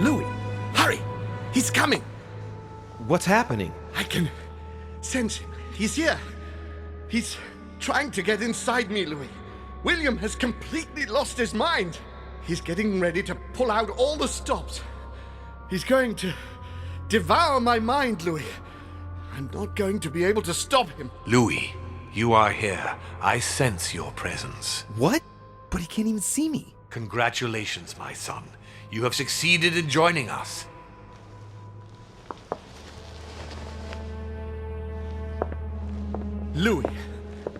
Louis, hurry! He's coming! What's happening? I can sense him. He's here. He's trying to get inside me, Louis. William has completely lost his mind. He's getting ready to pull out all the stops. He's going to devour my mind, Louis. I'm not going to be able to stop him. Louis, you are here. I sense your presence. What? But he can't even see me. Congratulations, my son. You have succeeded in joining us. Louis,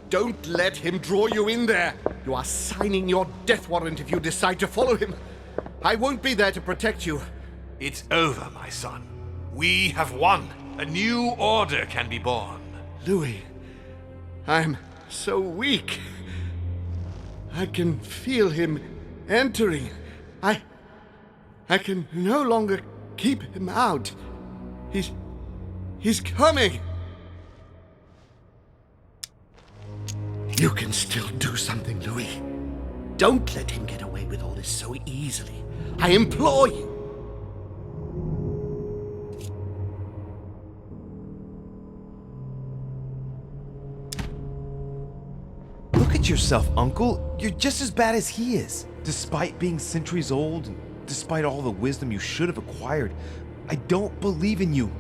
don't let him draw you in there. You are signing your death warrant if you decide to follow him. I won't be there to protect you. It's over, my son. We have won. A new order can be born. Louis, I'm so weak. I can feel him entering. I can no longer keep him out. He's coming. You can still do something, Louis. Don't let him get away with all this so easily. I implore you. Look at yourself, Uncle. You're just as bad as he is. Despite being centuries old, and despite all the wisdom you should have acquired, I don't believe in you,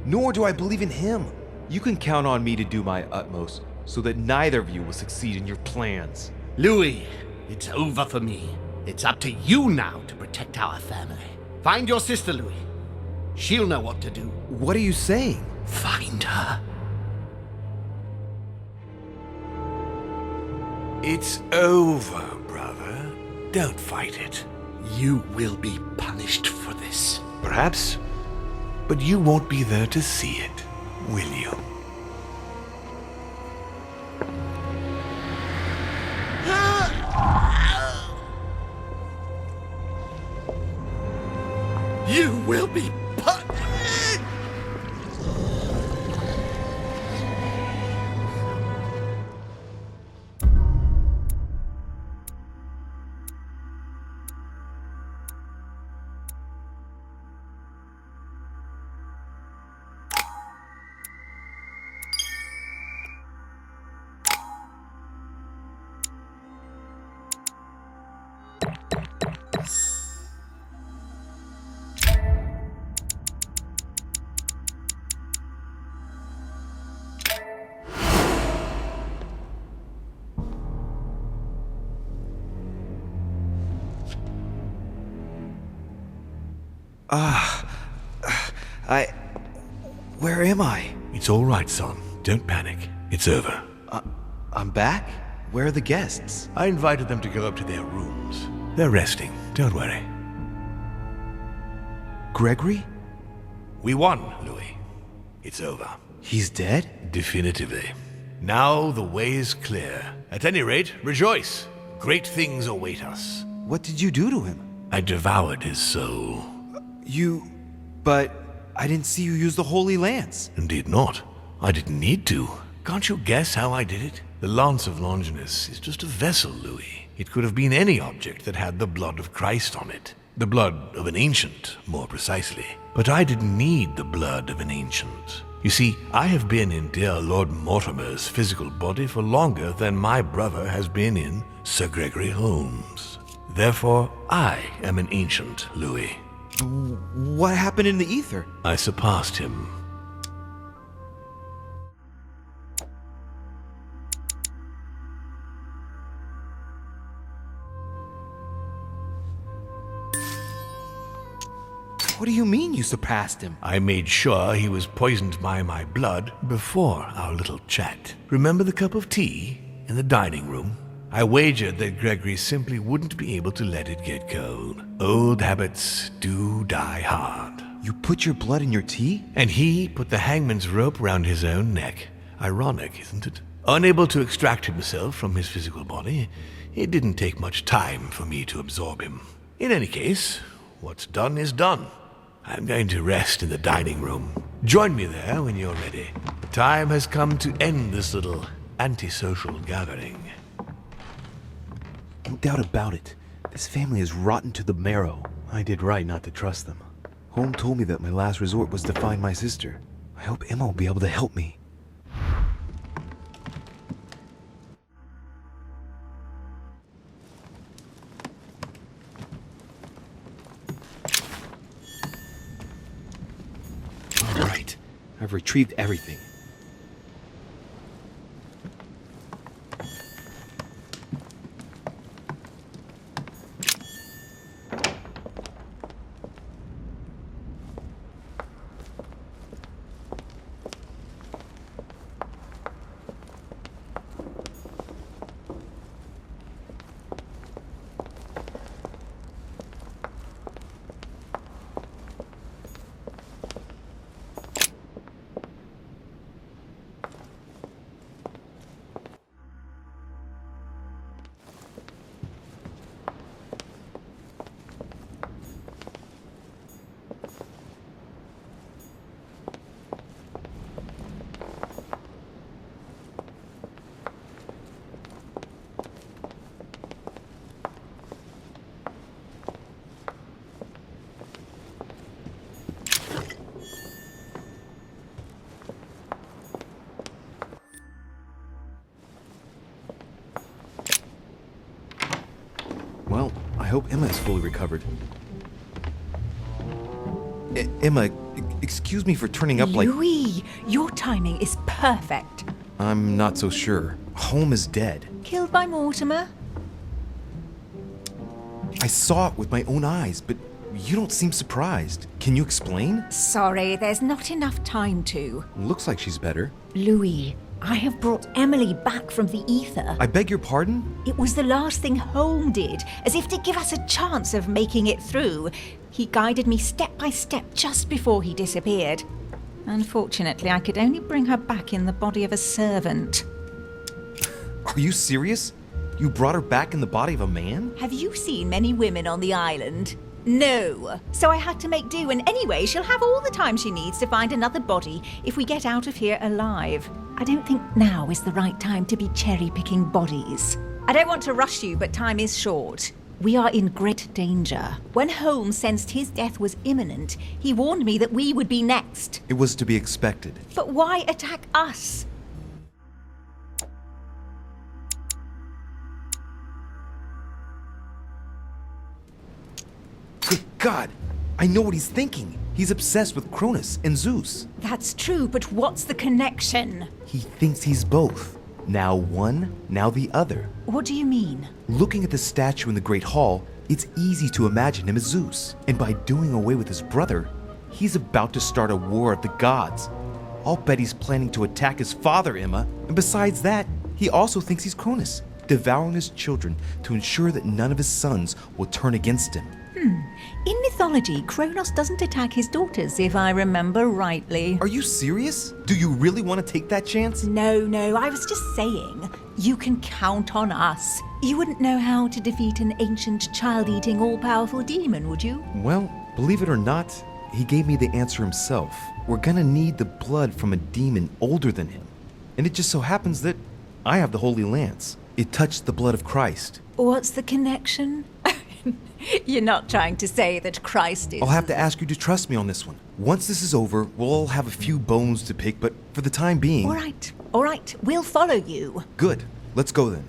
nor do I believe in him. You can count on me to do my utmost so that neither of you will succeed in your plans. Louis, it's over for me. It's up to you now to protect our family. Find your sister, Louis. She'll know what to do. What are you saying? Find her. It's over, brother. Don't fight it. You will be punished for this. Perhaps, but you won't be there to see it, will you? You will be punished! Where am I? It's all right, son. Don't panic. It's over. I'm back? Where are the guests? I invited them to go up to their rooms. They're resting. Don't worry. Gregory? We won, Louis. It's over. He's dead? Definitively. Now the way is clear. At any rate, rejoice. Great things await us. What did you do to him? I devoured his soul. But I didn't see you use the Holy Lance. Indeed not. I didn't need to. Can't you guess how I did it? The Lance of Longinus is just a vessel, Louis. It could have been any object that had the blood of Christ on it. The blood of an ancient, more precisely. But I didn't need the blood of an ancient. You see, I have been in dear Lord Mortimer's physical body for longer than my brother has been in Sir Gregory Holmes. Therefore, I am an ancient, Louis. What happened in the ether? I surpassed him. What do you mean you surpassed him? I made sure he was poisoned by my blood before our little chat. Remember the cup of tea in the dining room? I wagered that Gregory simply wouldn't be able to let it get cold. Old habits do die hard. You put your blood in your tea? And he put the hangman's rope round his own neck. Ironic, isn't it? Unable to extract himself from his physical body, it didn't take much time for me to absorb him. In any case, what's done is done. I'm going to rest in the dining room. Join me there when you're ready. The time has come to end this little antisocial gathering. No doubt about it. This family is rotten to the marrow. I did right not to trust them. Home told me that my last resort was to find my sister. I hope Emma will be able to help me. All right. I've retrieved everything. Well, I hope Emma is fully recovered. Emma, excuse me for turning up like... Louis, your timing is perfect. I'm not so sure. Home is dead. Killed by Mortimer? I saw it with my own eyes, but you don't seem surprised. Can you explain? Sorry, there's not enough time to. Looks like she's better. Louis, I have brought Emily back from the ether. I beg your pardon? It was the last thing Home did, as if to give us a chance of making it through. He guided me step by step just before he disappeared. Unfortunately, I could only bring her back in the body of a servant. Are you serious? You brought her back in the body of a man? Have you seen many women on the island? No. So I had to make do, and anyway, she'll have all the time she needs to find another body if we get out of here alive. I don't think now is the right time to be cherry-picking bodies. I don't want to rush you, but time is short. We are in great danger. When Holmes sensed his death was imminent, he warned me that we would be next. It was to be expected. But why attack us? Good God! I know what he's thinking. He's obsessed with Cronus and Zeus. That's true, but what's the connection? He thinks he's both. Now one, now the other. What do you mean? Looking at the statue in the Great Hall, It's easy to imagine him as Zeus, and by doing away with his brother, he's about to start a war of the gods. I'll bet he's planning to attack his father, Emma, and besides that, he also thinks he's Cronus, devouring his children to ensure that none of his sons will turn against him. In mythology, Kronos doesn't attack his daughters, if I remember rightly. Are you serious? Do you really want to take that chance? No, I was just saying. You can count on us. You wouldn't know how to defeat an ancient, child-eating, all-powerful demon, would you? Well, believe it or not, he gave me the answer himself. We're gonna need the blood from a demon older than him. And it just so happens that I have the Holy Lance. It touched the blood of Christ. What's the connection? You're not trying to say that Christ is... I'll have to ask you to trust me on this one. Once this is over, we'll all have a few bones to pick, but for the time being... All right, we'll follow you. Good. Let's go then.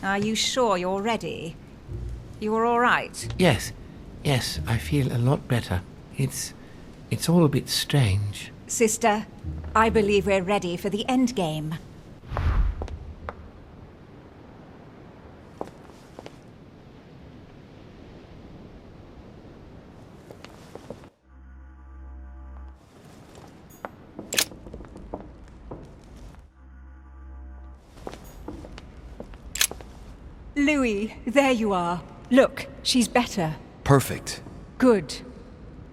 Are you sure you're ready? You're all right? Yes, I feel a lot better. It's all a bit strange. Sister, I believe we're ready for the end game. Louis, there you are. Look, she's better. Perfect. Good.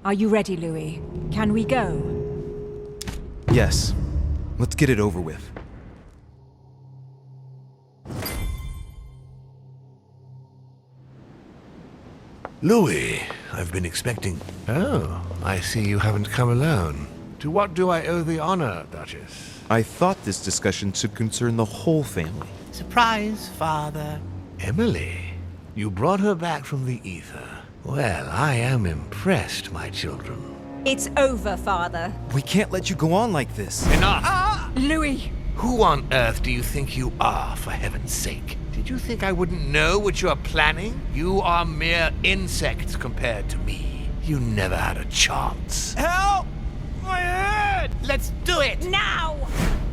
Are you ready, Louis? Can we go? Yes. Let's get it over with. Louis, I've been expecting... Oh, I see you haven't come alone. To what do I owe the honor, Duchess? I thought this discussion should concern the whole family. Surprise, Father. Emily, you brought her back from the ether. Well, I am impressed, my children. It's over, Father. We can't let you go on like this. Enough! Louis! Who on earth do you think you are, for heaven's sake? Did you think I wouldn't know what you are planning? You are mere insects compared to me. You never had a chance. Help! My head! Let's do it! Now!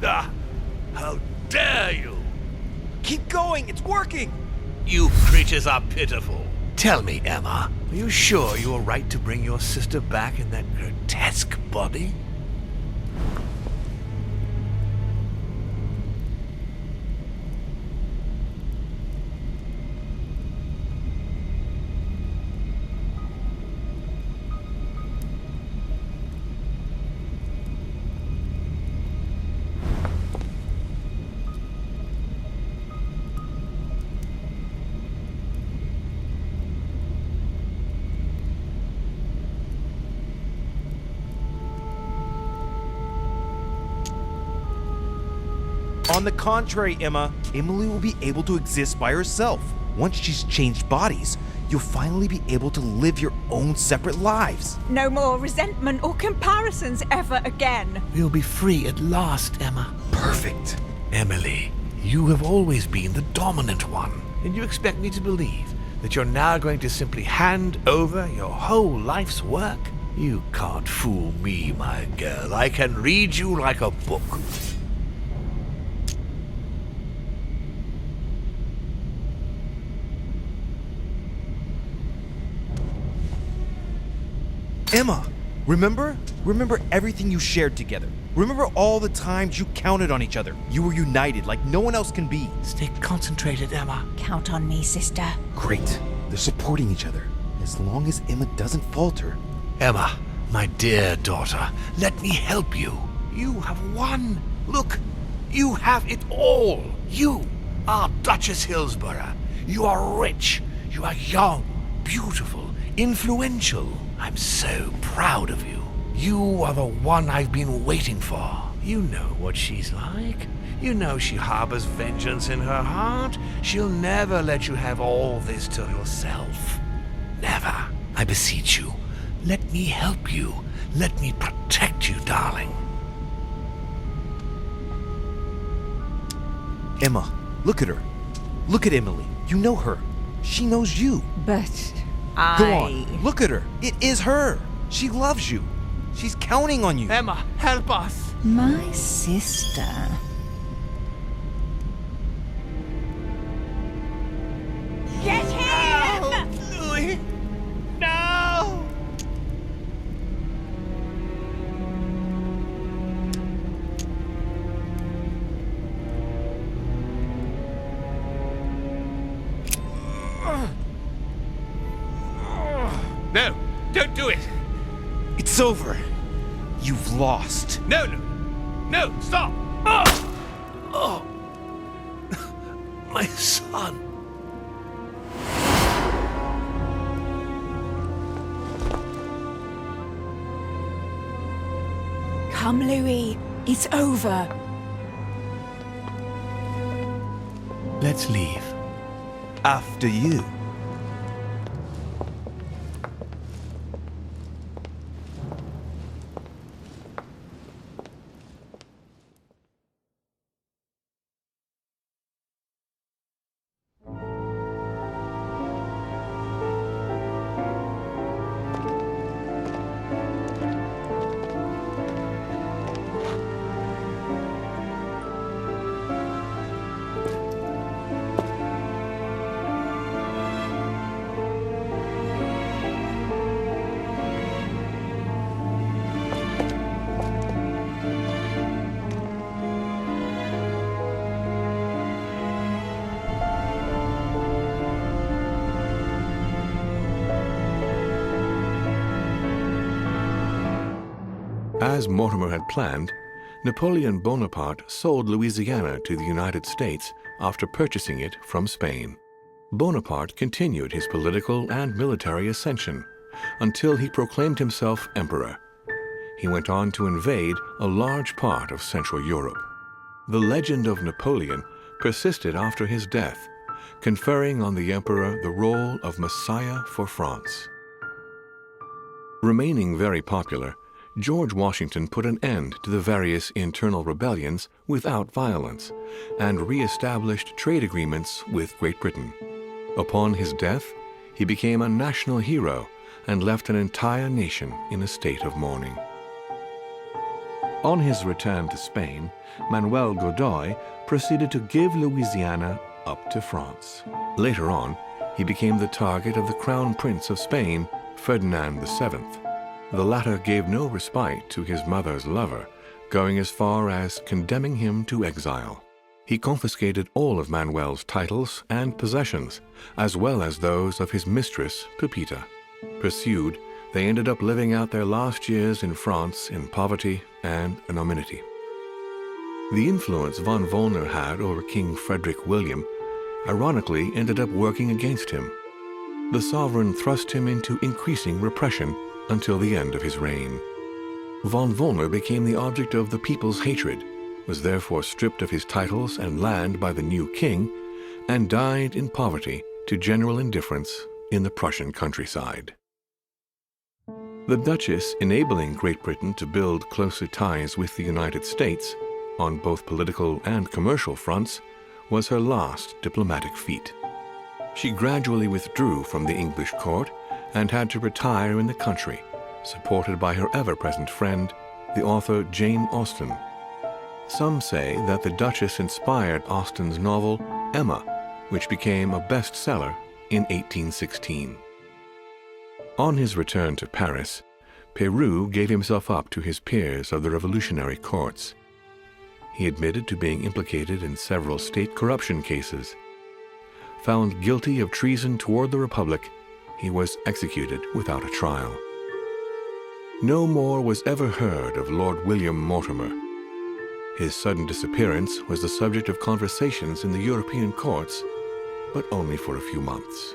Ah, how dare you! Keep going, it's working! You creatures are pitiful. Tell me, Emma, are you sure you were right to bring your sister back in that grotesque body? On the contrary, Emma, Emily will be able to exist by herself. Once she's changed bodies, you'll finally be able to live your own separate lives. No more resentment or comparisons ever again. We'll be free at last, Emma. Perfect. Emily, you have always been the dominant one, and you expect me to believe that you're now going to simply hand over your whole life's work? You can't fool me, my girl. I can read you like a book. Emma, remember? Remember everything you shared together. Remember all the times you counted on each other. You were united like no one else can be. Stay concentrated, Emma. Count on me, sister. Great. They're supporting each other. As long as Emma doesn't falter. Emma, my dear daughter, let me help you. You have won. Look, you have it all. You are Duchess Hillsborough. You are rich. You are young, beautiful, influential. I'm so proud of you. You are the one I've been waiting for. You know what she's like. You know she harbors vengeance in her heart. She'll never let you have all this to yourself. Never. I beseech you. Let me help you. Let me protect you, darling. Emma, look at her. Look at Emily. You know her. She knows you. But Go on. Look at her. It is her. She loves you. She's counting on you. Emma, help us! My sister. Get him! Louis! No! No, don't do it. It's over. You've lost. No, no! No, stop! Oh, my son. Come, Louis. It's over. Let's leave. After you. As Mortimer had planned, Napoleon Bonaparte sold Louisiana to the United States after purchasing it from Spain. Bonaparte continued his political and military ascension until he proclaimed himself emperor. He went on to invade a large part of Central Europe. The legend of Napoleon persisted after his death, conferring on the emperor the role of Messiah for France. Remaining very popular, George Washington put an end to the various internal rebellions without violence and re-established trade agreements with Great Britain. Upon his death, he became a national hero and left an entire nation in a state of mourning. On his return to Spain, Manuel Godoy proceeded to give Louisiana up to France. Later on, he became the target of the Crown Prince of Spain, Ferdinand VII. The latter gave no respite to his mother's lover, going as far as condemning him to exile. He confiscated all of Manuel's titles and possessions, as well as those of his mistress, Pepita. Pursued, they ended up living out their last years in France in poverty and anonymity. The influence von Wollner had over King Frederick William ironically ended up working against him. The sovereign thrust him into increasing repression until the end of his reign. Von Wollner became the object of the people's hatred, was therefore stripped of his titles and land by the new king, and died in poverty to general indifference in the Prussian countryside. The Duchess, enabling Great Britain to build closer ties with the United States, on both political and commercial fronts, was her last diplomatic feat. She gradually withdrew from the English court and had to retire in the country, supported by her ever-present friend, the author Jane Austen. Some say that the Duchess inspired Austen's novel Emma, which became a bestseller in 1816. On his return to Paris, Peru gave himself up to his peers of the revolutionary courts. He admitted to being implicated in several state corruption cases. Found guilty of treason toward the Republic, he was executed without a trial. No more was ever heard of Lord William Mortimer. His sudden disappearance was the subject of conversations in the European courts, but only for a few months.